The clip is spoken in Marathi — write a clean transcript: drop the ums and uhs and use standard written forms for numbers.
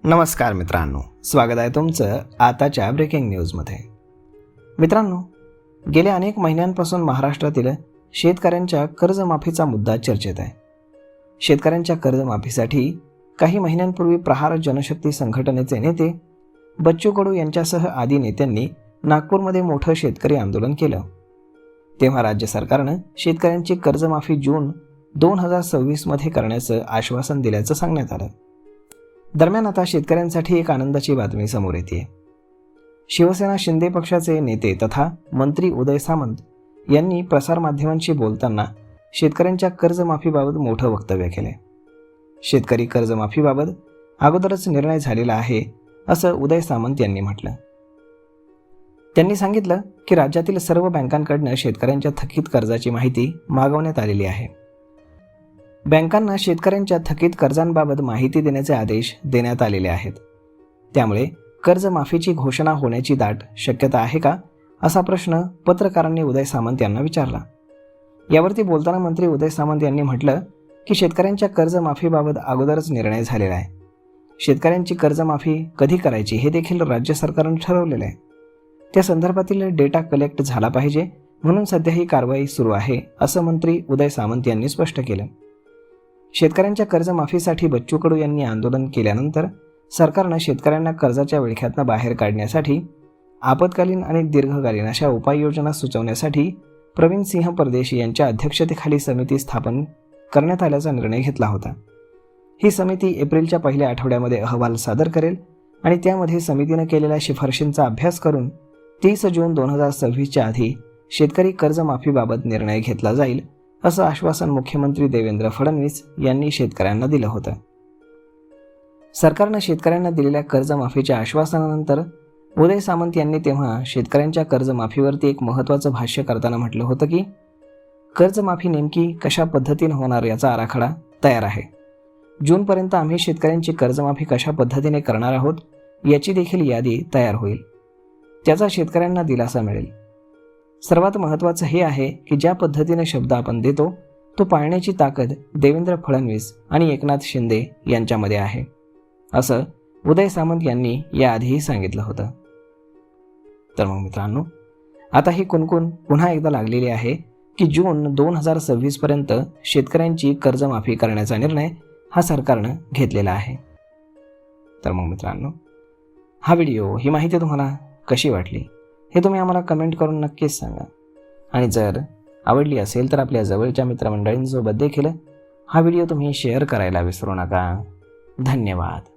नमस्कार मित्रांनो, स्वागत आहे तुमचं आताच्या ब्रेकिंग न्यूजमध्ये. मित्रांनो, गेल्या अनेक महिन्यांपासून महाराष्ट्रातील शेतकऱ्यांच्या कर्जमाफीचा मुद्दा चर्चेत आहे. शेतकऱ्यांच्या कर्जमाफीसाठी काही महिन्यांपूर्वी प्रहार जनशक्ती संघटनेचे नेते बच्चू कडू यांच्यासह आदी नेत्यांनी नागपूरमध्ये मोठं शेतकरी आंदोलन केलं. तेव्हा राज्य सरकारनं शेतकऱ्यांची कर्जमाफी जून 2026 मध्ये करण्याचं आश्वासन दिल्याचं सांगण्यात आलं. दरम्यान आता शेतकऱ्यांसाठी एक आनंदाची बातमी समोर येते. शिवसेना शिंदे पक्षाचे नेते तथा मंत्री उदय सामंत यांनी प्रसारमाध्यमांशी बोलताना शेतकऱ्यांच्या कर्जमाफीबाबत मोठं वक्तव्य केले. शेतकरी कर्जमाफीबाबत अगोदरच निर्णय झालेला आहे असं उदय सामंत यांनी म्हटलं. त्यांनी सांगितलं की राज्यातील सर्व बँकांकडून शेतकऱ्यांच्या थकीत कर्जाची माहिती मागवण्यात आलेली आहे. बँकांना शेतकऱ्यांच्या थकीत कर्जांबाबत माहिती देण्याचे आदेश देण्यात आलेले आहेत. त्यामुळे कर्जमाफीची घोषणा होण्याची दाट शक्यता आहे का, असा प्रश्न पत्रकारांनी उदय सामंत यांना विचारला. यावरती बोलताना मंत्री उदय सामंत यांनी म्हटलं की शेतकऱ्यांच्या कर्जमाफीबाबत अगोदरच निर्णय झालेला आहे. शेतकऱ्यांची कर्जमाफी कधी करायची हे देखील राज्य सरकारने ठरवलेलं आहे. त्या संदर्भातील डेटा कलेक्ट झाला पाहिजे, म्हणून सध्या ही कारवाई सुरू आहे, असं मंत्री उदय सामंत यांनी स्पष्ट केलं. शेतकऱ्यांच्या कर्जमाफीसाठी बच्चू कडू यांनी आंदोलन केल्यानंतर सरकारनं शेतकऱ्यांना कर्जाच्या विळख्यातनं बाहेर काढण्यासाठी आपत्कालीन आणि दीर्घकालीन अशा उपाययोजना सुचवण्यासाठी प्रवीण सिंह परदेशी यांच्या अध्यक्षतेखाली समिती स्थापन करण्यात आल्याचा निर्णय घेतला होता. ही समिती एप्रिलच्या पहिल्या आठवड्यामध्ये अहवाल सादर करेल आणि त्यामध्ये समितीनं केलेल्या शिफारशींचा अभ्यास करून 30 जून 2026च्या आधी शेतकरी कर्जमाफीबाबत निर्णय घेतला जाईल, असं आश्वासन मुख्यमंत्री देवेंद्र फडणवीस यांनी शेतकऱ्यांना दिलं होतं. सरकारनं शेतकऱ्यांना दिलेल्या कर्जमाफीच्या आश्वासनानंतर उदय सामंत यांनी तेव्हा शेतकऱ्यांच्या कर्जमाफीवरती एक महत्त्वाचं भाष्य करताना म्हटलं होतं की कर्जमाफी नेमकी कशा पद्धतीने होणार याचा आराखडा तयार आहे. जूनपर्यंत आम्ही शेतकऱ्यांची कर्जमाफी कशा पद्धतीने करणार आहोत याची देखील यादी तयार होईल. त्याचा शेतकऱ्यांना दिलासा मिळेल. सर्वात महत्त्वाचं हे आहे की ज्या पद्धतीने शब्द आपण देतो तो पाळण्याची ताकद देवेंद्र फडणवीस आणि एकनाथ शिंदे यांच्यामध्ये आहे, असं उदय सामंत यांनी याआधीही सांगितलं होतं. तर मग मित्रांनो, आता ही कुणकुण पुन्हा एकदा लागलेली आहे की जून 2026 पर्यंत शेतकऱ्यांची कर्जमाफी करण्याचा निर्णय हा सरकारनं घेतलेला आहे. तर मग मित्रांनो, हा व्हिडिओ, ही माहिती तुम्हाला कशी वाटली हे तुम्ही आम्हाला कमेंट करून नक्कीच सांगा. आणि जर आवडली असेल तर आपल्या जवळच्या मित्रमंडळींसोबत देखील हा व्हिडिओ तुम्ही शेअर करायला विसरू नका. धन्यवाद.